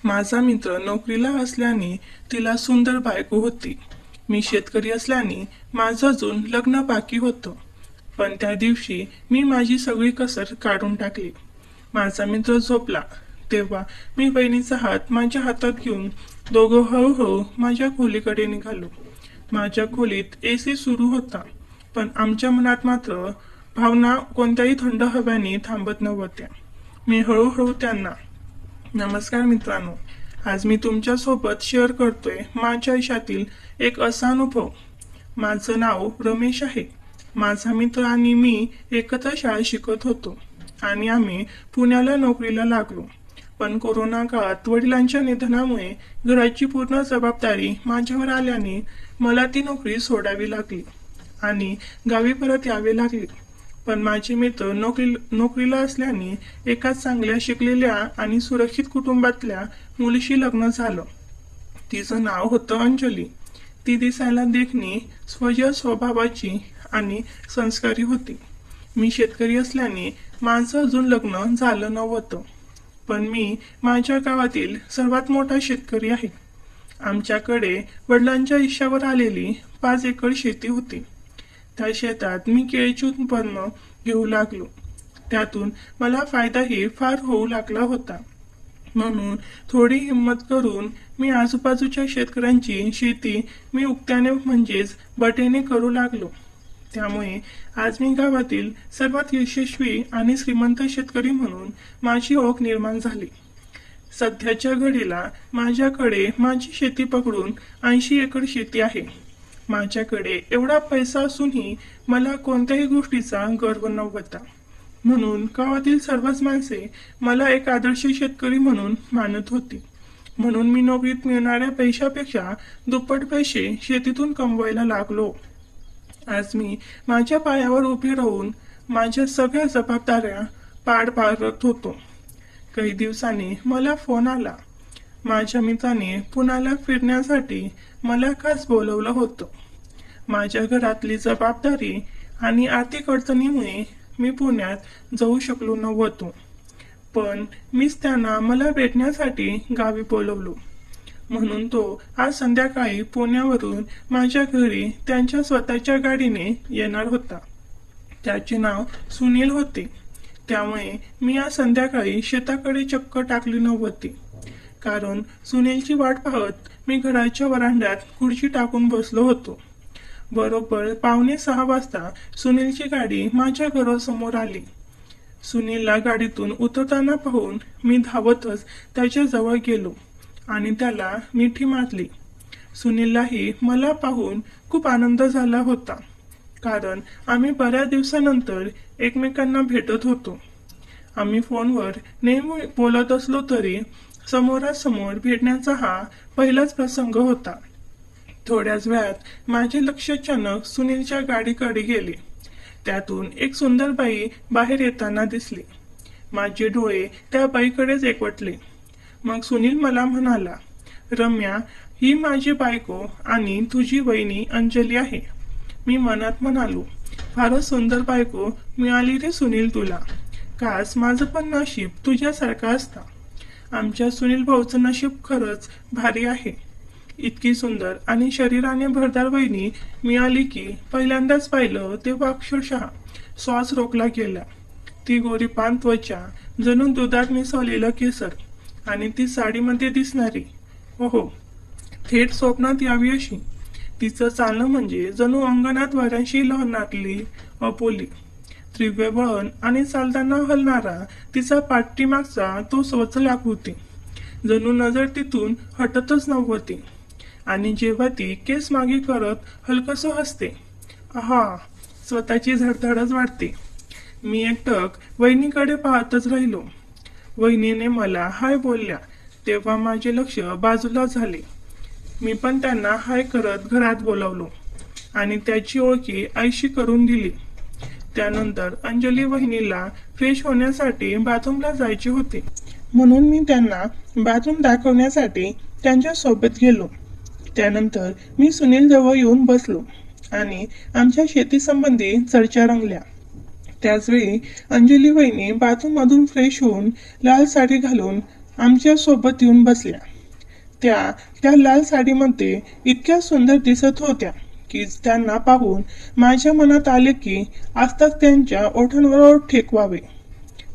माझा मित्र नोकरीला असल्याने तिला सुंदर बायको होती. मी शेतकरी असल्याने माझं अजून लग्न बाकी होतं. पण त्या दिवशी मी माझी सगळी कसर काढून टाकली. माझा मित्र झोपला तेव्हा मी बहिणीचा हात माझ्या हातात घेऊन दोघं हळूहळू माझ्या खोलीकडे निघालो. माझ्या खोलीत एसी सुरू होता, पण आमच्या मनात मात्र भावना कोणत्याही थंड हव्याने थांबत नव्हत्या. मी हळूहळू त्यांना, नमस्कार मित्रांनो, आज मी तुमच्यासोबत शेअर करतोय माझ्या आयुष्यातील एक असा अनुभव. माझं नाव रमेश आहे. माझा मित्र आणि मी एकत्र शाळेत शिकत होतो आणि आम्ही पुण्याला नोकरीला लागलो. पण कोरोना काळात वडिलांच्या निधनामुळे घराची पूर्ण जबाबदारी माझ्यावर आल्याने मला ती नोकरी सोडावी लागली आणि गावी परत यावे लागले. पण माझे मित्र नोकरीला असल्याने एका चांगल्या शिकलेल्या आणि सुरक्षित कुटुंबातल्या मुलीशी लग्न झालं. तिचं नाव होतं अंजली. ती दिसायला देखणी, स्वजय स्वभावाची आणि संस्कारी होती. मी शेतकरी असल्याने माझं अजून लग्न झालं नव्हतं, पण मी माझ्या गावातील सर्वात मोठा शेतकरी आहे. आमच्याकडे वडिलांच्या हिश्श्यावर आलेली 5 एकर शेती होती. त्या शेतात मी केळीचे उत्पन्न घेऊ लागलो. त्यातून मला फायदाही फार होऊ लागला होता. म्हणून थोडी हिंमत करून मी आजूबाजूच्या शेतकऱ्यांची शेती मी उक्त्याने म्हणजेच बटेने करू लागलो. त्यामुळे आज मी गावातील सर्वात यशस्वी आणि श्रीमंत शेतकरी म्हणून माझी ओळख निर्माण झाली. सध्याच्या घडीला माझ्याकडे माझी शेती पकडून 80 एकर शेती आहे. माझ्याकडे एवढा पैसा असूनही मला कोणत्याही गोष्टीचा गर्व नव्हता. म्हणून गावातील सर्वच माणसे मला एक आदर्श शेतकरी म्हणून मानत होती. म्हणून मी नोकरीत मिळणाऱ्या पैशापेक्षा दुप्पट पैसे शेतीतून कमवायला लागलो. आज मी माझ्या पायावर उभे राहून माझ्या सगळ्या जबाबदाऱ्या पार पाडत होतो. काही दिवसांनी मला फोन आला. माझ्या मित्राने पुण्याला फिरण्यासाठी मला खास बोलवलं होतं. माझ्या घरातली जबाबदारी आणि आर्थिक अडचणीमुळे मी पुण्यात जाऊ शकलो नव्हतो. पण मीच त्यांना मला भेटण्यासाठी गावी बोलवलो. म्हणून तो आज संध्याकाळी पुण्यावरून माझ्या घरी त्यांच्या स्वतःच्या गाडीने येणार होता. त्याचे नाव सुनील होते. त्यामुळे मी आज संध्याकाळी शेताकडे चक्क टाकली नव्हती, कारण सुनीलची वाट पाहत मी घराच्या वरांड्यात खुर्ची टाकून बसलो होतो. बरोबर 5:45 वाजता सुनीलची गाडी माझ्या घरासमोर आली. सुनीलला गाडीतून उतरताना पाहून मी धावतच त्याच्या जवळ गेलो आणि त्याला मिठी मारली. सुनीललाही मला पाहून खूप आनंद झाला होता, कारण आम्ही बऱ्याच दिवसानंतर एकमेकांना भेटत होतो. आम्ही फोनवर नेहमी बोलत असलो तरी समोरासमोर भेटण्याचा हा पहिलाच प्रसंग होता. थोड्याच वेळात माझे लक्ष अचानक सुनीलच्या गाडीकडे गेले. त्यातून एक सुंदर बाई बाहेर येताना दिसली. माझे डोळे त्या बाईकडेच एकवटले. मग सुनील मला म्हणाला, रम्या, ही माझी बायको आणि तुझी वहिनी अंजली आहे. मी मनात म्हणालो, फारच सुंदर बायको मिळाली रे सुनील तुला. कास माझं पण नशीब तुझ्यासारखं असता. आमच्या सुनील भाऊचं नशीब खरंच भारी आहे. इतकी सुंदर आणि शरीराने भरदार वहिनी मिळाली की पहिल्यांदाच पाहिलं तेव्हा अक्षरशः श्वास रोखला गेला. ती गोरीपान त्वचा, जणू दुधात मिसळलेलं केसर आणि ती साडीमध्ये दिसणारी, ओहो, थेट स्वप्नात यावी अशी. तिचं चालणं म्हणजे जणू अंगणात वाऱ्यांशी लहरणारी अपोली. तीव्र वळण आणि चालताना हलणारा तिचा पाठीमागचा तो स्वचल आकृती, जणू नजर तिथून हटतच नव्हती. आणि जेव्हा ती केस मागे करत हलकसं हसते, आहा, स्वतःची धडधडच वाढते. मी एकटक वहिनीकडे पाहतच राहिलो. वहिनीने मला हाय बोलल्या तेव्हा माझे लक्ष बाजूला झाले. मी पण त्यांना हाय करत घरात बोलावलो आणि त्याची ओळखी आईशी करून दिली. त्यानंतर अंजली वहिनीला फ्रेश होण्यासाठी बाथरूमला जायचे होते, म्हणून मी त्यांना बाथरूम दाखवण्यासाठी त्यांच्या सोबत गेलो. त्यानंतर मी सुनील जवळ येऊन बसलो आणि आमच्या शेतीसंबंधी चर्चा रंगल्या. त्याचवेळी अंजली वहिनी बाथरूम मधून फ्रेश होऊन लाल साडी घालून आमच्या सोबत येऊन बसल्या. त्या त्या लाल साडीमध्ये इतक्या सुंदर दिसत होत्या की त्यांना पाहून माझ्या मनात आले की आजताच त्यांच्या ओठांवर ओठ ठेकवावे.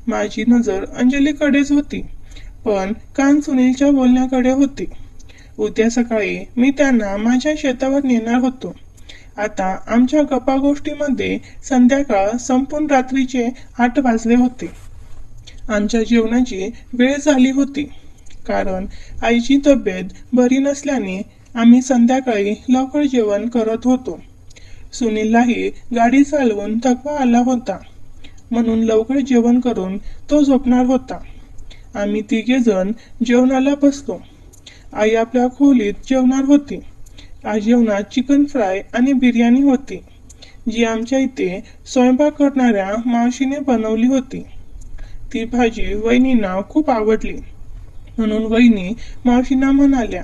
माझी नजर अंजलीकडेच होती, पण कान सुनीलच्या बोलण्याकडे होते. उद्या सकाळी मी त्यांना माझ्या शेतावर नेणार होतो. आता आमच्या गप्पा गोष्टीमध्ये संध्याकाळ संपून रात्रीचे 8 वाजले होते. आमच्या जेवणाची वेळ झाली होती, कारण आईची तब्येत बरी नसल्याने आम्ही संध्याकाळी लवकर जेवण करत होतो. सुनीललाही गाडी चालवून थकवा आला होता, म्हणून लवकर जेवण करून तो झोपणार होता. आम्ही तिघे जण जेवणाला बसलो. आई आपल्या खोलीत जेवणार होती. आज जेवणात चिकन फ्राय आणि बिर्याणी होती, जी आमच्या इथे स्वयंपाक करणाऱ्या मावशीने बनवली होती. ती भाजी वहिनींना खूप आवडली, म्हणून वहिनी मावशींना म्हणाल्या,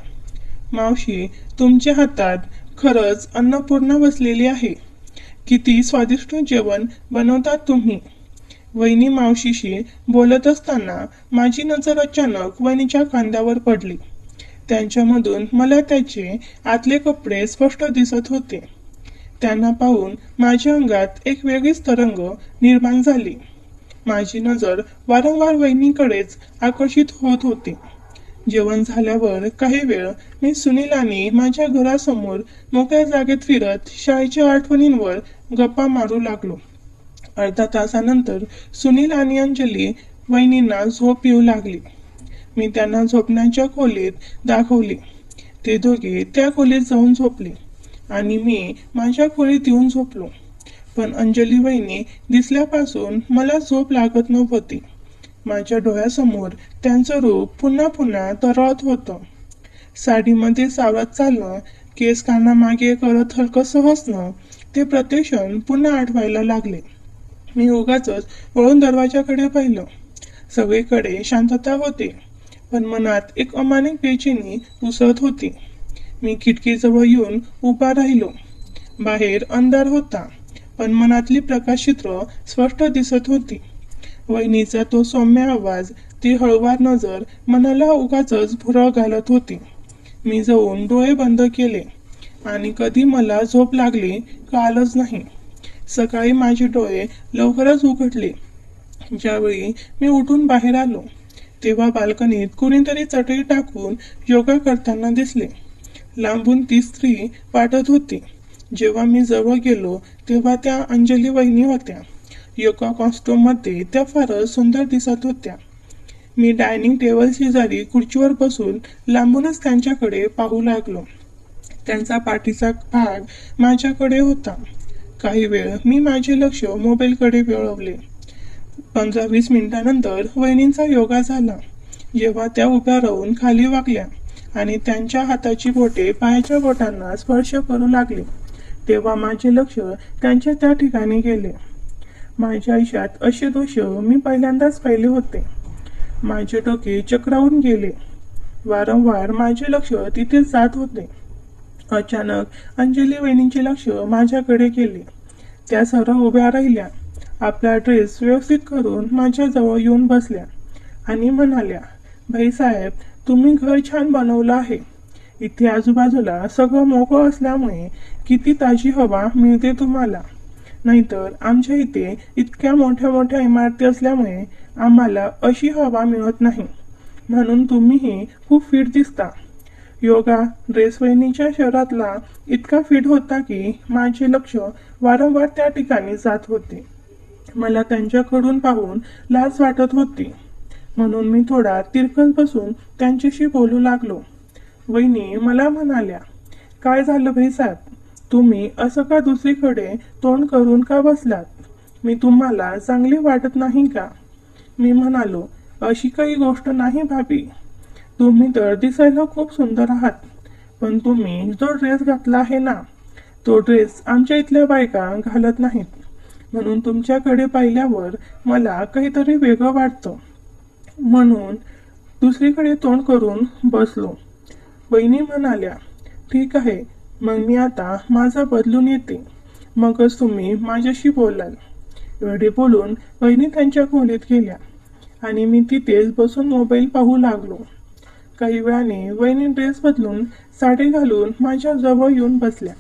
मावशी, तुमच्या हातात खरंच अन्नपूर्णा बसलेली आहे. किती स्वादिष्ट जेवण बनवतात तुम्ही. वहिनी मावशीशी बोलत असताना माझी नजर अचानक वहिनीच्या खांद्यावर पडली. त्यांच्यामधून मला त्याचे आतले कपडे स्पष्ट दिसत होते. त्यांना पाहून माझ्या अंगात एक वेगळीच तरंग निर्माण झाली. माझी नजर वारंवार वहिनीकडेच आकर्षित होत होती. जेवण झाल्यावर काही वेळ मी सुनील आणि माझ्या घरासमोर मोकळ्या जागेत फिरत शाळेच्या आठवणींवर गप्पा मारू लागलो. अर्धा तासानंतर सुनील आणि अंजली वहिनींना झोप येऊ लागली. मी त्यांना झोपण्याच्या खोलीत दाखवली. ते दोघे त्या खोलीत जाऊन झोपले आणि मी माझ्या खोलीत येऊन झोपलो. पण अंजली वहिनी दिसल्यापासून मला झोप लागत नव्हती. माझ्या डोळ्यासमोर त्यांचं रूप पुन्हा पुन्हा तरळत होतं. साडीमध्ये सावरत चालणं, केस कानामागे करत हलकंसं हसणं, ते प्रत्यक्षण पुन्हा आठवायला लागले. मी उगाचच वळून दरवाजाकडे पाहिलं. सगळीकडे शांतता होती, पण मनात एक अमानिक बेचैनी उसळत होती. मी खिडकीजवळ येऊन उभा राहिलो. बाहेर अंधार होता, पण मनातली प्रकाशचित्र स्पष्ट दिसत होती. वहिनीचा तो सौम्य आवाज, ती हळूवार नजर मनाला उगाचच भुरळ घालत होती. मी जाऊन डोळे बंद केले आणि कधी मला झोप लागली कळालंच नाही. सकाळी माझे डोळे लवकरच उघडले. ज्यावेळी मी उठून बाहेर आलो, तेव्हा बाल्कनीत कुणीतरी चटई टाकून योगा करताना दिसले. लांबून ती स्त्री वाटत होती. जेव्हा मी जवळ गेलो तेव्हा त्या अंजली वहिनी होत्या. योगा कॉस्ट्यूममध्ये त्या फारच सुंदर दिसत होत्या. मी डायनिंग टेबल शेजारी खुर्चीवर बसून लांबूनच त्यांच्याकडे पाहू लागलो. त्यांचा पाठीचा भाग माझ्याकडे होता. काही वेळ मी माझे लक्ष मोबाईलकडे वळवले. 15-20 मिनिटांनंतर वहिनींचा योगा झाला. जेव्हा त्या उभ्या राहून खाली वाकल्या आणि त्यांच्या हाताची बोटे पायाच्या बोटांना स्पर्श करू लागली, तेव्हा माझे लक्ष त्यांच्या त्या ठिकाणी गेले. माझ्या आयुष्यात असे दृश्य मी पहिल्यांदाच पाहिले होते. माझे डोके चक्रावून गेले. वारंवार माझे लक्ष तिथेच जात होते. अचानक अंजली वहिनींचे लक्ष माझ्याकडे गेले. त्या सरळ उभ्या राहिल्या. आपला ड्रेस व्यवस्थित करून माझ्या जवळ येऊन बसल्या आणि म्हणाल्या, भाईसाहेब, तुम्ही घर छान बनवलं आहे. इथे आजूबाजूला सगळं मोकळं असल्यामुळे किती ताजी हवा मिळते तुम्हाला. नाहीतर आमच्या इथे इतक्या मोठ्या मोठ्या इमारती असल्यामुळे आम्हाला अशी हवा मिळत नाही. म्हणून तुम्हीही खूप फिट दिसता. योगा ड्रेस वहिनीच्या शरीरातला इतका फिट होता की माझे लक्ष वारंवार त्या ठिकाणी जात होते. मला त्यांच्याकडून पाहून लाज वाटत होती, म्हणून मी थोडा तिरकस बसून त्यांच्याशी बोलू लागलो. वहिनी मला म्हणाल्या, काय झालं भाईसाहेब, तुम्ही असं का दुसरीकडे तोंड करून का बसलात? मी तुम्हाला चांगली वाटत नाही का? मी म्हणालो, अशी काही गोष्ट नाही भाभी. तुम्ही तर दिसायला खूप सुंदर आहात, पण तुम्ही जो ड्रेस घातला आहे ना, तो ड्रेस आमच्या इथल्या बायका घालत नाहीत. म्हणून तुमच्याकडे पाहिल्यावर मला काहीतरी वेगळं वाटतं, म्हणून दुसरीकडे तोंड करून बसलो. वहिनी म्हणाल्या, ठीक आहे, मग मी आता माझं बदलून येते, मगच तुम्ही माझ्याशी बोलाल. एवढे बोलून वहिनी त्यांच्या खोलीत गेल्या आणि मी तिथेच बसून मोबाईल पाहू लागलो. काही वेळाने वहिनी ड्रेस बदलून साडी घालून माझ्या जवळ येऊन बसल्या.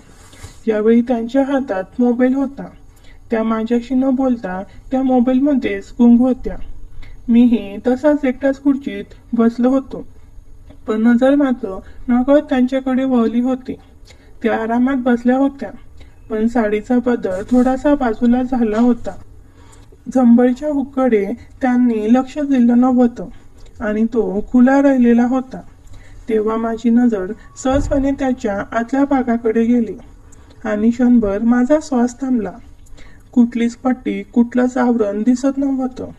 यावेळी त्यांच्या हातात मोबाईल होता. त्या माझ्याशी न बोलता त्या मोबाईलमध्येच गुंग होत्या. मीही तसाच एकटाच खुर्चीत बसलो होतो, पण नजर मात्र नकळत त्यांच्याकडे वळली होती. त्या आरामात बसल्या होत्या, पण साडीचा पदर थोडासा बाजूला झाला होता. झंबरच्या हुककडे त्यांनी लक्ष दिलं नव्हतं आणि तो खुला राहिलेला होता. तेव्हा माझी नजर सहजपणे त्याच्या आतल्या भागाकडे गेली आणि क्षणभर माझा श्वास थांबला. कुठलीच पट्टी, कुठलंच आवरण दिसत नव्हतं.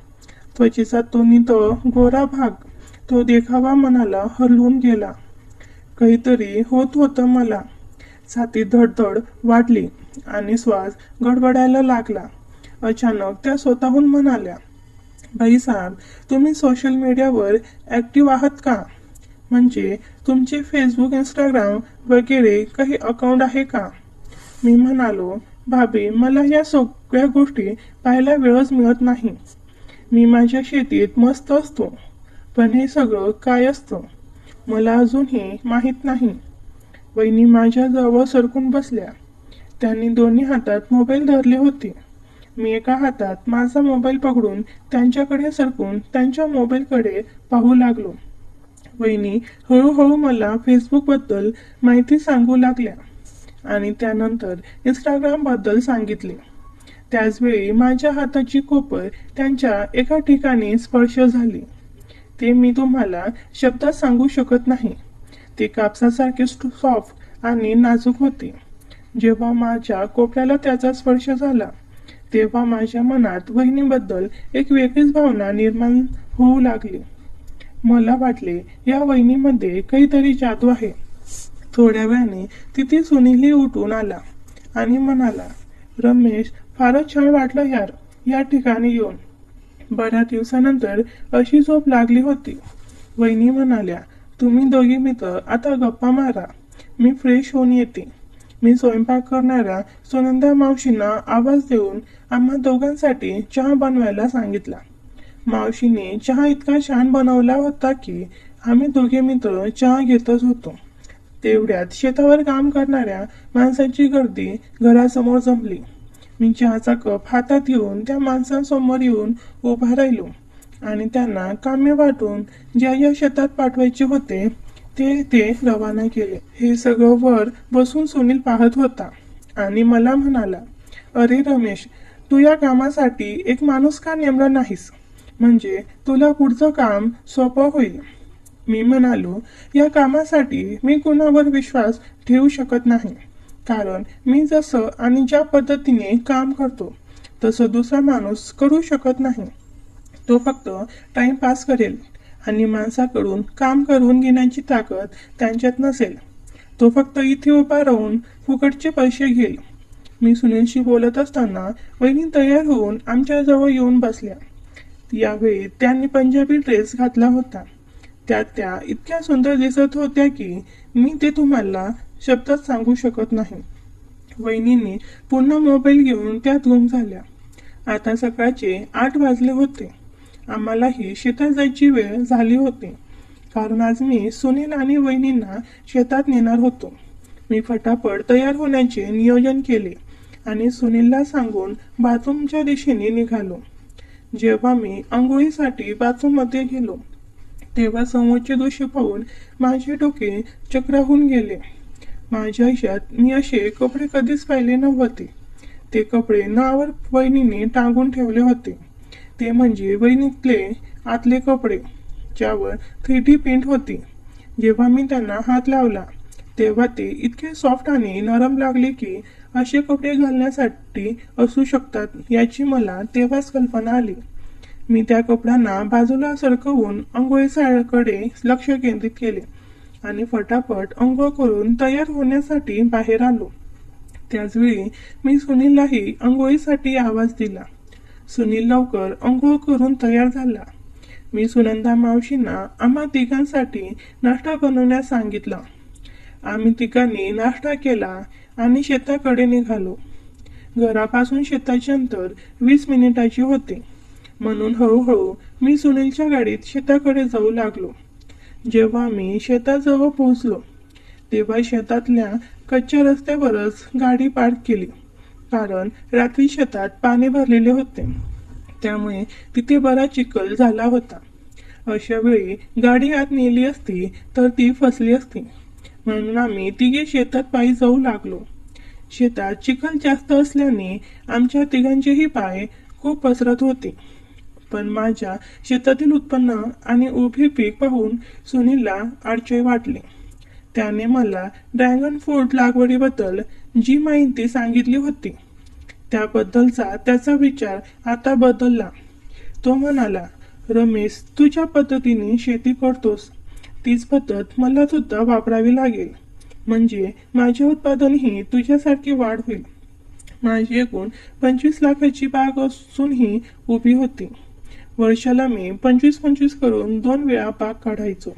त्वचेचा तो नितळ गोरा भाग, तो देखावा मनाला हलवून गेला. काहीतरी होत होतं मला. छातीत धडधड वाढली आणि श्वास गडबडायला लागला. अचानक त्या स्वतःहून म्हणाल्या, "भाईसाहेब, तुम्ही सोशल मीडियावर ॲक्टिव्ह आहात का? म्हणजे तुमचे फेसबुक, इंस्टाग्राम वगैरे काही अकाउंट आहे का?" मी म्हणालो, "भाभी, मला या सगळ्या गोष्टी पाहायला वेळच मिळत नाही. मी माझ्या शेतीत मस्त असतो, पण हे सगळं काय असतं मला अजूनही माहीत नाही." वहिनी माझ्या जवळ सरकून बसल्या. त्यांनी दोन्ही हातात मोबाईल धरले होते. मी एका हातात माझा मोबाईल पकडून त्यांच्याकडे सरकून त्यांच्या मोबाईलकडे पाहू लागलो. वहिनी हळूहळू मला फेसबुकबद्दल माहिती सांगू लागल्या आणि त्यानंतर इंस्टाग्रामबद्दल सांगितले. त्याचवेळी माझ्या हाताची कोपर त्यांच्या एका ठिकाणी स्पर्श झाली. ते मी तुम्हाला शब्दात सांगू शकत नाही. ते कापसासारखे सॉफ्ट आणि नाजूक होते. जेव्हा माझ्या कोपऱ्याला त्याचा स्पर्श झाला, तेव्हा माझ्या मनात वहिनीबद्दल एक वेगळीच भावना निर्माण होऊ लागली. मला वाटले, या वहिनीमध्ये काहीतरी जादू आहे. थोड्या वेळाने तिथे सुनीलही उठून आला आणि म्हणाला, "रमेश, फारच छान वाटलं यार या ठिकाणी येऊन. बऱ्याच दिवसानंतर अशी झोप लागली होती." वहिनी म्हणाल्या, "तुम्ही दोघी मित्र आता गप्पा मारा. मी फ्रेश होऊन येते." मी स्वयंपाक करणाऱ्या सुनंदा मावशींना आवाज देऊन आम्हा दोघांसाठी चहा बनवायला सांगितला. मावशीने चहा इतका छान बनवला होता की आम्ही दोघे मित्र चहा घेतच होतो. तेवढ्यात शेतावर काम करणाऱ्या माणसांची गर्दी घरासमोर जमली. मी चहाचा कप हातात घेऊन त्या माणसांसमोर येऊन उभा राहिलो आणि त्यांना कामे वाटून ज्या या शेतात पाठवायचे होते ते रवाना केले. हे सगळं वर बसून सुनील पाहत होता आणि मला म्हणाला, "अरे रमेश, तू या कामासाठी एक माणूस का नेमला नाहीस? म्हणजे तुला पुढचं काम सोपं होईल." मी म्हणालो, "या कामासाठी मी कुणावर विश्वास ठेवू शकत नाही. कारण मी जसं आणि ज्या पद्धतीने काम करतो तसं दुसरा माणूस करू शकत नाही. तो फक्त टाइमपास करेल आणि माणसाकडून काम करून घेण्याची ताकद त्यांच्यात नसेल. तो फक्त इथे उभा राहून फुकटचे पैसे घेईल." मी सुनीलशी बोलत असताना वहिनी तयार होऊन आमच्याजवळ येऊन बसल्या. यावेळी त्यांनी पंजाबी ड्रेस घातला होता. त्या इतक्या सुंदर दिसत होत्या की मी ते तुम्हाला शब्दात सांगू शकत नाही. वहिनींनी पुन्हा मोबाईल घेऊन त्यात गुम झाल्या. आता सकाळचे 8 वाजले होते. आम्हालाही शेतात जायची वेळ झाली होती, कारण आज मी सुनील आणि वहिनींना शेतात नेणार होतो. मी फटाफट तयार होण्याचे नियोजन केले आणि सुनीलला सांगून बाथरूमच्या दिशेने निघालो. जेव्हा मी आंघोळीसाठी बाथरूममध्ये गेलो, तेव्हा समोरचे दृश्य पाहून माझे डोके चक्रावून गेले. माझ्या आयुष्यात मी असे कपडे कधीच पाहिले नव्हते. ते कपडे नावावर वहिनीने टांगून ठेवले होते. ते म्हणजे वहिनीतले आतले कपडे, ज्यावर 3D प्रिंट होती. जेव्हा मी त्यांना हात लावला तेव्हा ते इतके सॉफ्ट आणि नरम लागले की असे कपडे घालण्यासाठी असू शकतात याची मला तेव्हाच कल्पना आली. मी त्या कपड्यांना बाजूला सरकवून आंघोळीकडे लक्ष केंद्रित केले आणि फटाफट आंघोळ करून तयार होण्यासाठी बाहेर आलो. त्याचवेळी मी सुनीललाही आंघोळीसाठी आवाज दिला. सुनील लवकर आंघोळ करून तयार झाला. मी सुनंदा मावशींना आम्हा तिघांसाठी नाश्ता बनवण्यास सांगितला. आम्ही तिघांनी नाश्ता केला आणि शेताकडे निघालो. घरापासून शेताचे अंतर 20 मिनिटाचे होते. म्हणून हळूहळू मी सुनीलच्या गाडीत शेताकडे जाऊ लागलो. जेव्हा मी शेताजवळ पोहोचलो तेव्हा शेतातल्या कच्च्या रस्त्यावरच गाडी पार्क केली, कारण रात्री शेतात पाणी भरलेले होते, त्यामुळे तिथे बराच चिखल झाला होता. अशा वेळी गाडी आत नेली असती तर ती फसली असती, म्हणून आम्ही तिघे शेतात पायी जाऊ लागलो. शेतात चिखल जास्त असल्याने आमच्या तिघांचेही पाय खूप पसरत होते. पण माझ्या शेतातील उत्पन्न आणि उभे पीक पाहून सुनीलला आश्चर्य वाटले. त्याने मला ड्रॅगन फ्रूट लागवडीबद्दल जी माहिती सांगितली होती त्याबद्दलचा त्याचा विचार आता बदलला. तो म्हणाला, रमेश, तुझ्या पद्धतीने शेती करतोस तीच पद्धत मला सुद्धा वापरावी लागेल, म्हणजे माझे उत्पादनही तुझ्यासारखे वाढ होईल. माझी एकूण 25 लाखाची बाग असूनही उभी होती. वर्षाला मी 25-25 करून 2 वेळा बाग काढायचो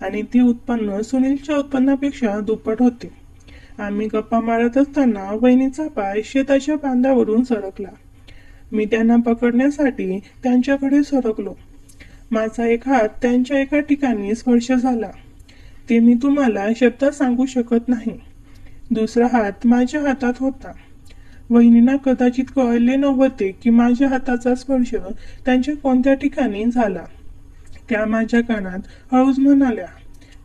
आणि ती उत्पन्न सुनीलच्या उत्पन्नापेक्षा दुप्पट होते. आम्ही गप्पा मारत असताना वहिनीचा पाय शेताच्या बांधावरून सरकला. मी त्यांना पकडण्यासाठी त्यांच्याकडे सरकलो. माझा एक हात त्यांच्या एका ठिकाणी स्पर्श झाला, ते मी तुम्हाला शब्दात सांगू शकत नाही. दुसरा हात माझ्या हातात होता. वहिनींना कदाचित कळले नव्हते की माझ्या हाताचा स्पर्श त्यांच्या कोणत्या ठिकाणी झाला. त्या माझ्या कानात हळूच म्हणाल्या,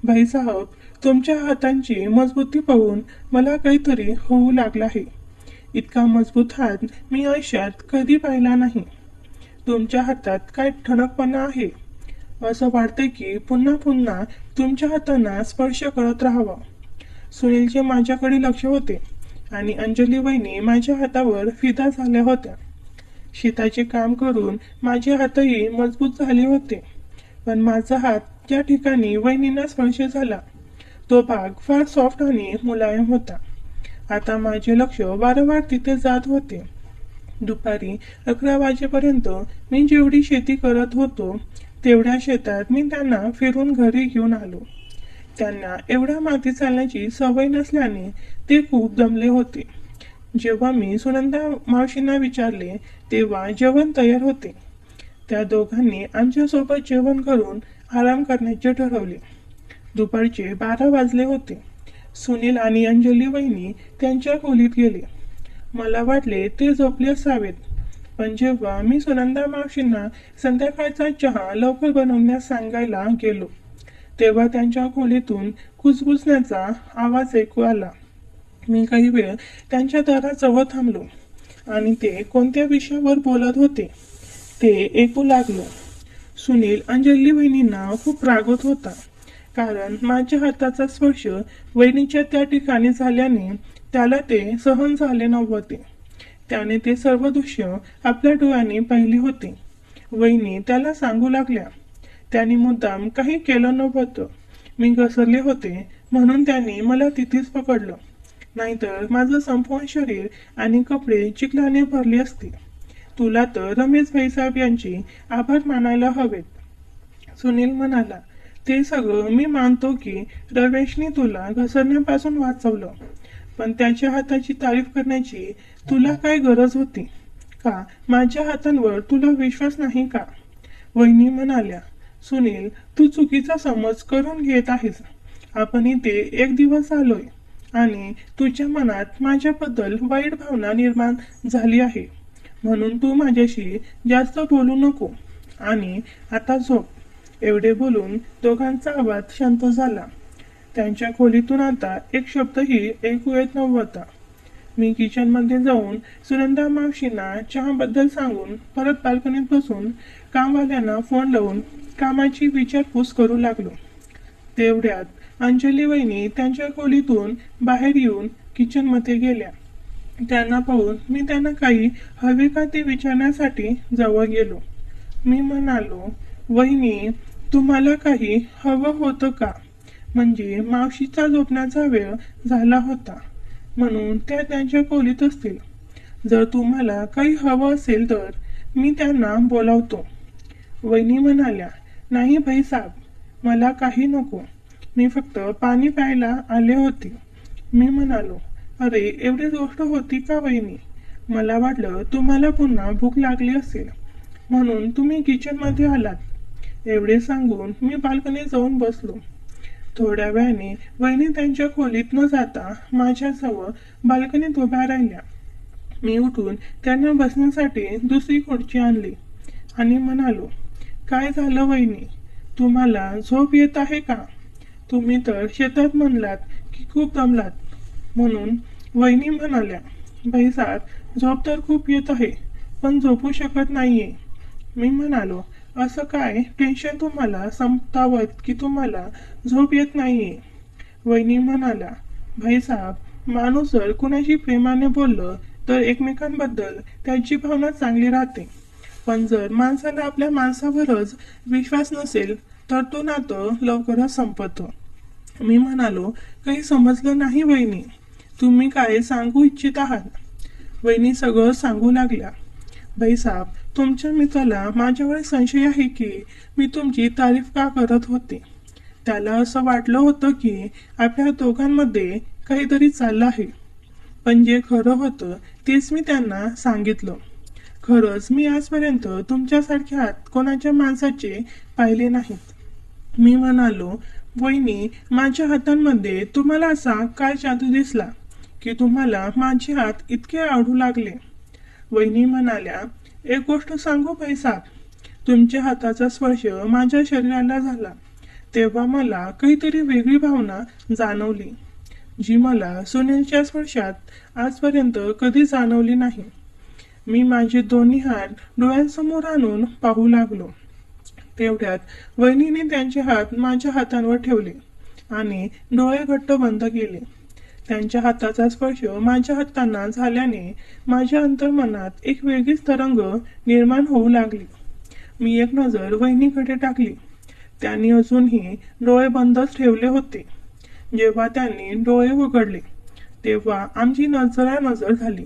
भाईसाहेब, तुमच्या हातांची मजबूती पाहून मला काहीतरी होऊ लागला आहे. इतका मजबूत हात मी आयुष्यात कधी पाहिला नाही. तुमच्या हातात काय ठणकपणा आहे. असं वाटतंय की पुन्हा पुन्हा तुमच्या हातांना स्पर्श करत राहावा. सुनीलचे माझ्याकडे लक्ष होते आणि अंजली वहिनी माझ्या हातावर फिदा झाल्या होत्या. शेताचे काम करून माझे हातही मजबूत झाले होते, पण माझा हात ज्या ठिकाणी वहिनींना स्पर्श झाला तो भाग फार सॉफ्ट आणि मुलायम होता. आता माझे लक्ष वारंवार तिथे जात होते. दुपारी 11 वाजेपर्यंत मी जेवढी शेती करत होतो तेवढ्या शेतात मी त्यांना फिरून घरी घेऊन आलो. त्यांना एवढ्या माती चालण्याची सवय नसल्याने ते खूप दमले होते. जेव्हा मी सुनंदा मावशींना विचारले तेव्हा जेवण तयार होते. त्या दोघांनी आमच्यासोबत जेवण करून आराम करण्याचे ठरवले. दुपारचे 12 वाजले होते. सुनील आणि अंजली वहिनी त्यांच्या खोलीत गेले. मला वाटले ते झोपले असावेत, पण जेव्हा मी सुनंदा मावशींना संध्याकाळचा चहा लवकर बनवण्यास सांगायला गेलो तेव्हा त्यांच्या खोलीतून कुजबुजण्याचा आवाज ऐकू आला. मी काही वेळ त्यांच्या दाराजवळ थांबलो आणि ते कोणत्या विषयावर बोलत होते ते ऐकू लागलो. सुनील अंजली वहिनींना खूप रागवत होता, कारण माझ्या हाताचा स्पर्श वहिनीच्या त्या ठिकाणी झाल्याने त्याला ते सहन झाले नव्हते. त्याने ते सर्व दृश्य आपल्या डोळ्यांनी पाहिले होते. वहिनी त्याला सांगू लागल्या, त्याने मुद्दाम काही केलं नव्हतं. मी घसरले होते म्हणून त्यांनी मला तिथेच पकडलं, नाहीतर माझं संपूर्ण शरीर आणि कपडे चिखलाने भरले असते. तुला तर रमेश भाईसाहेब यांचे आभार मानायला हवेत. सुनील म्हणाला, ते सगळं मी मानतो की रमेशने तुला घसरण्यापासून वाचवलं, पण त्याच्या हाताची तारीफ करण्याची तुला काय गरज होती का? माझ्या हातांवर तुला विश्वास नाही का? वहिनी म्हणाल्या, सुनील, तू चुकीचा समज करून घेत आहेस. आपण इथे एक दिवस आलोय आणि तुझ्या मनात माझ्याबद्दल वाईट भावना निर्माण झाली आहे, म्हणून तू माझ्याशी जास्त बोलू नको आणि आता झोप. एवढे बोलून दोघांचा आवाज शांत झाला. त्यांच्या खोलीतून आता एक शब्दही ऐकू येत नव्हता. मी किचनमध्ये जाऊन सुनंदा मावशींना चहाबद्दल सांगून परत बाल्कनीत बसून कामवाल्यांना फोन लावून कामाची विचारपूस करू लागलो. तेवढ्यात अंजली वहिनी त्यांच्या खोलीतून बाहेर येऊन किचनमध्ये गेल्या. त्यांना पाहून मी त्यांना काही हवे का ते विचारण्यासाठी जवळ गेलो. मी म्हणालो, वहिनी, तुम्हाला काही हवं होतं का? म्हणजे मावशीचा झोपण्याचा वेळ झाला होता म्हणून त्या त्यांच्या खोलीत असतील. जर तुम्हाला काही हवं असेल तर मी त्यांना बोलावतो. वहिनी म्हणाल्या, नाही भाईसाहेब, मला काही नको, मी फक्त पाणी प्यायला आले होते. मी म्हणालो, अरे, एवढीच गोष्ट होती का वहिनी? मला वाटलं तुम्हाला पुन्हा भूक लागली असेल. म्हणून तुम्ही किचनमध्ये आलात. एवढे सांगून मी बाल्कनीत जाऊन बसलो. थोड्या वेळाने वहिनी त्यांच्या खोलीत न जाता माझ्याजवळ बाल्कनीत उभ्या राहिल्या. मी उठून त्यांना बसण्यासाठी दुसरी खुर्ची आणली आणि म्हणालो, काय झालं वहिनी, तुम्हाला झोप येत आहे का? तुम्ही तर शेतात म्हणलात की खूप दमलात. म्हणून वहिनी म्हणाल्या, भाईसाहेब झोप तर खूप येत आहे, पण झोपू शकत नाहीये. मी म्हणालो, असं काय टेन्शन तुम्हाला संपतावत की तुम्हाला झोप येत नाहीये? वहिनी म्हणाल्या, भाईसाहेब माणूस जर कुणाशी प्रेमाने बोललं तर एकमेकांबद्दल त्याची भावना चांगली राहते. पण जर माणसाला आपल्या माणसावरच विश्वास नसेल तर तो नातं लवकरच संपतं. मी म्हणालो, काही समजलं नाही वहिनी, तुम्ही काय सांगू इच्छित आहात? वहिनी सगळं सांगू लागल्या. भाईसाहेब, तुमच्या मित्राला माझ्यावर संशय आहे की मी तुमची तारीफ का करत होते. त्याला असं वाटलं होतं की आपल्या दोघांमध्ये काहीतरी चाललं आहे. पण जे खरं होतं तेच मी त्यांना सांगितलं. खरंच मी आजपर्यंत तुमच्यासारख्या कोणाच्या माणसाचे पाहिले नाहीत. मी म्हणालो, वहिनी, माझ्या हातांमध्ये तुम्हाला असा काय जादू दिसला की तुम्हाला माझे हात इतके आवडू लागले? वहिनी म्हणाल्या, एक गोष्ट सांगू भाईसाहेब, तुमच्या हाताचा स्पर्श माझ्या शरीराला झाला तेव्हा मला काहीतरी वेगळी भावना जाणवली, जी मला सुनीलच्या स्पर्शात आजपर्यंत कधी जाणवली नाही. मी माझे दोन्ही हात डोळ्यांसमोर आणून पाहू लागलो. तेवढ्यात वहिनीने त्यांचे हात माझ्या हातांवर ठेवले आणि डोळे घट्ट बंद केले. त्यांच्या हाताचा स्पर्श माझ्या हातांना झाल्याने माझ्या अंतर्मनात एक वेगळीच तरंग निर्माण होऊ लागली. मी एक नजर वहिनीकडे टाकली. त्यांनी अजूनही डोळे बंदच ठेवले होते. जेव्हा त्यांनी डोळे उघडले तेव्हा आमची नजरानजर झाली.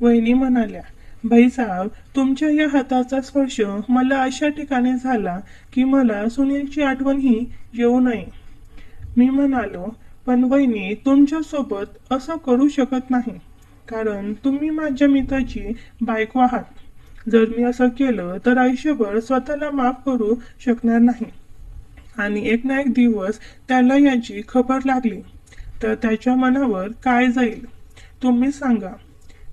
वहिनी म्हणाल्या, भाईसाहेब, तुमच्या या हाताचा स्पर्श मला अशा ठिकाणी झाला की मला सुनीलची आठवणही येऊ नये. मी म्हणालो, पण वहिनी, तुमच्यासोबत असं करू शकत नाही, कारण तुम्ही माझ्या मित्राची बायको आहात. जर मी असं केलं तर आयुष्यभर स्वतःला माफ करू शकणार नाही आणि एक ना एक दिवस त्याला याची खबर लागली तर त्याच्या मनावर काय जाईल तुम्ही सांगा.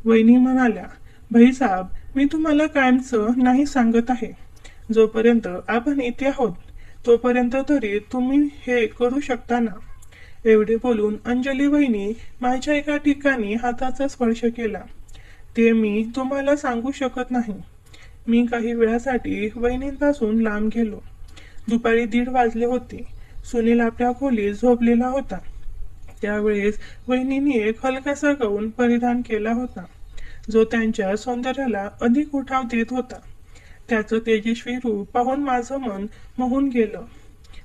वहिनी म्हणाल्या, भाईसाहेब, मी तुम्हाला कायमचं नाही सांगत आहे. जोपर्यंत आपण इथे आहोत तोपर्यंत तरी तुम्ही हे करू शकता ना. एवढे बोलून अंजली वहिनी माझ्या एका ठिकाणी हाताचा स्पर्श केला. ते मी तुम्हाला सांगू शकत नाही. मी काही वेळासाठी वहिनींपासून लांब गेलो. दुपारी 1:30 वाजले होते. सुनील आपल्या खोलीत झोपलेला होता. त्यावेळेस वहिनीने एक हलकासा गाऊन परिधान केला होता, जो त्यांच्या सौंदर्याला अधिक उठाव देत होता. त्याचं तेजस्वी रूप पाहून माझं मन मोहून गेलं.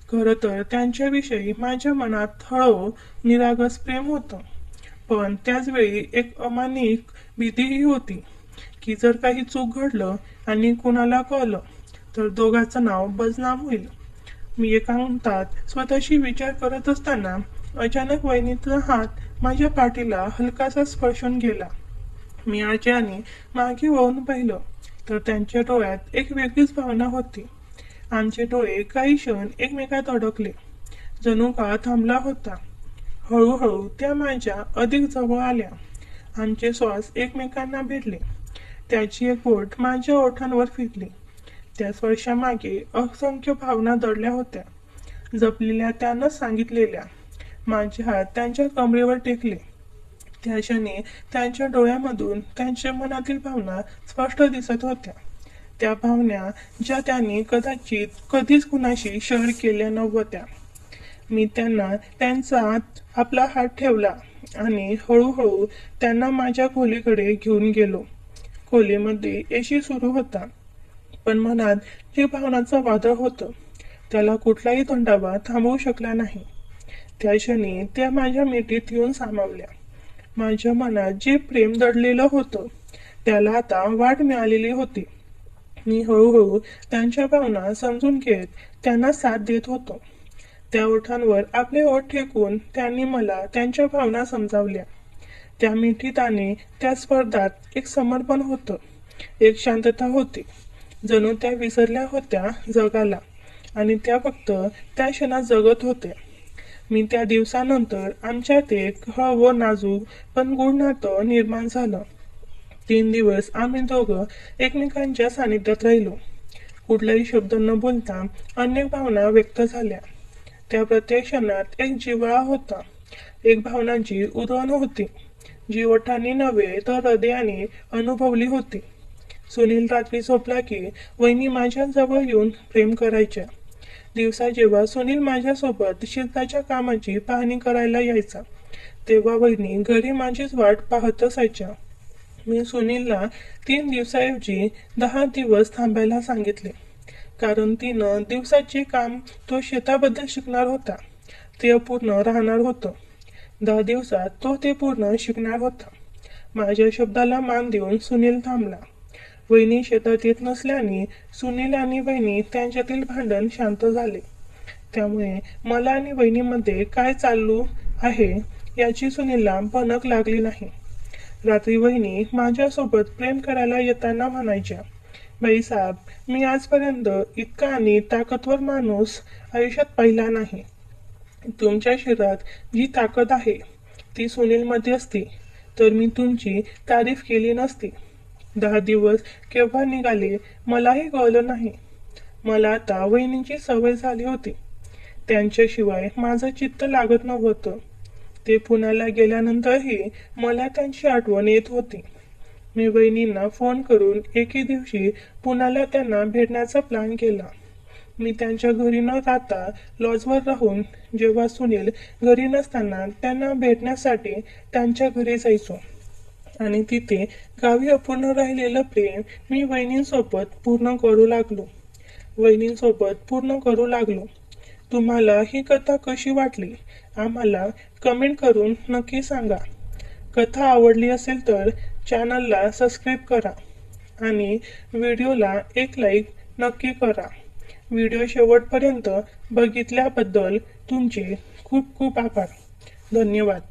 खरं तर त्यांच्याविषयी माझ्या मनात हळू निरागस प्रेम होतं, पण त्याचवेळी एक अमानिक भीतीही होती की जर काही चूक घडलं आणि कुणाला कळलं तर दोघांचं नाव बदनाम होईल. मी एकांतात स्वतःशी विचार करत असताना अचानक वहिनीचा हात माझ्या पाठीला हलकासा स्पर्शून गेला. मी आज्याने मागे वळून पाहिलं तर त्यांच्या डोळ्यात एक वेगळीच भावना होती. आमचे डोळे काही क्षण एकमेकात अडकले, जणू काळ थांबला होता. हळूहळू त्या माझ्या अधिक जवळ आल्या. आमचे श्वास एकमेकांना भिडले. त्याची एक बोट माझ्या ओठांवर फिरली. त्या स्पर्शामागे असंख्य भावना दडल्या होत्या, जपलेल्या त्यानंच सांगितलेल्या. माझे हात त्यांच्या कमरेवर टेकले. त्या क्षणी त्यांच्या डोळ्यामधून त्यांच्या मनातील भावना स्पष्ट दिसत होत्या. त्या भावना ज्या त्यांनी कदाचित कधीच कुणाशी शेअर केल्या नव्हत्या. मी त्यांचा आपला हात ठेवला आणि हळूहळू त्यांना माझ्या खोलीकडे घेऊन गेलो. खोलीमध्ये एसी सुरू होता, पण मनात जे भावनाचं वादळ होतं त्याला कुठलाही थंडावा थांबवू शकला नाही. त्या क्षणी त्या माझ्या मिठीत येऊन सामावल्या. माझ्या मनात जे प्रेम दडलेलं होतं त्याला आता वाट मिळालेली होती. मी हळूहळू त्यांच्या भावना समजून घेत त्यांना साथ देत होतो. त्या ओठांवर आपले ओठ ठेकून त्यांनी मला त्यांच्या भावना समजावल्या. त्या मिठीत आणि त्या स्पर्धात एक समर्पण होतं, एक शांतता होती जणू त्या विसरल्या होत्या जगाला आणि त्या फक्त त्या क्षणात जगत होत्या. मी त्या दिवसानंतर आमच्यात एक हळवं नाजूक पण गूढ नातं निर्माण झालं. 3 दिवस आम्ही दोघं एकमेकांच्या सानिध्यात राहिलो. कुठलाही शब्द न बोलता अनेक भावना व्यक्त झाल्या. त्या प्रत्येक क्षणात एक जिव्हाळा होता, एक भावनांची उधळण होती, जी ओठांनी नव्हे तर हृदयाने अनुभवली होती. सुनील रात्री झोपला की वहिनी माझ्या जवळ येऊन प्रेम करायच्या. दिवसा जेव्हा सुनील माझ्यासोबत शेताच्या कामाची पाहणी करायला यायचा, तेव्हा वहिनी घरी माझीच वाट पाहत असायच्या. मी सुनीलला 3 दिवसाऐवजी 10 दिवस थांबायला सांगितले, कारण 3 दिवसाचे काम तो शेताबद्दल शिकणार होता. ते अपूर्ण राहणार होतं. 10 दिवसात तो ते पूर्ण शिकणार होता. माझ्या शब्दाला मान देऊन सुनील थांबला. वहिनी शेतात येत नसल्याने सुनील आणि वहिनी त्यांच्यातील भांडण शांत झाले. त्यामुळे मला आणि वहिनीमध्ये काय चालू आहे याची सुनीलला भनक लागली नाही. रात्री वहिनी माझ्यासोबत प्रेम करायला येताना म्हणायच्या, बाईसाहेब, मी आजपर्यंत इतका आणि ताकदवर माणूस आयुष्यात पाहिला नाही. तुमच्या शरीरात जी ताकद आहे ती सुनीलमध्ये असती तर मी तुमची तारीफ केली नसती. 10 दिवस केव्हा निघाले मलाही कळलं नाही. मला आता वहिनींची सवय झाली होती. त्यांच्याशिवाय माझं चित्त लागत नव्हतं. ते पुण्याला गेल्यानंतरही मला त्यांची आठवण येत होती. मी वहिनींना फोन करून एके दिवशी पुण्याला त्यांना भेटण्याचा प्लॅन केला. मी त्यांच्या घरी न राहता लॉजवर राहून जेव्हा सुनील घरी नसताना त्यांना भेटण्यासाठी त्यांच्या घरी जायचो आणि तिथे गावी अपूर्ण राहिलेलं प्रेम मी वहिनींसोबत पूर्ण करू लागलो. तुम्हाला ही कथा कशी वाटली आम्हाला कमेंट करून नक्की सांगा. कथा आवडली असेल तर चॅनलला सबस्क्राईब करा आणि व्हिडिओला एक लाईक नक्की करा. व्हिडिओ शेवटपर्यंत बघितल्याबद्दल तुमचे खूप खूप आभार. धन्यवाद.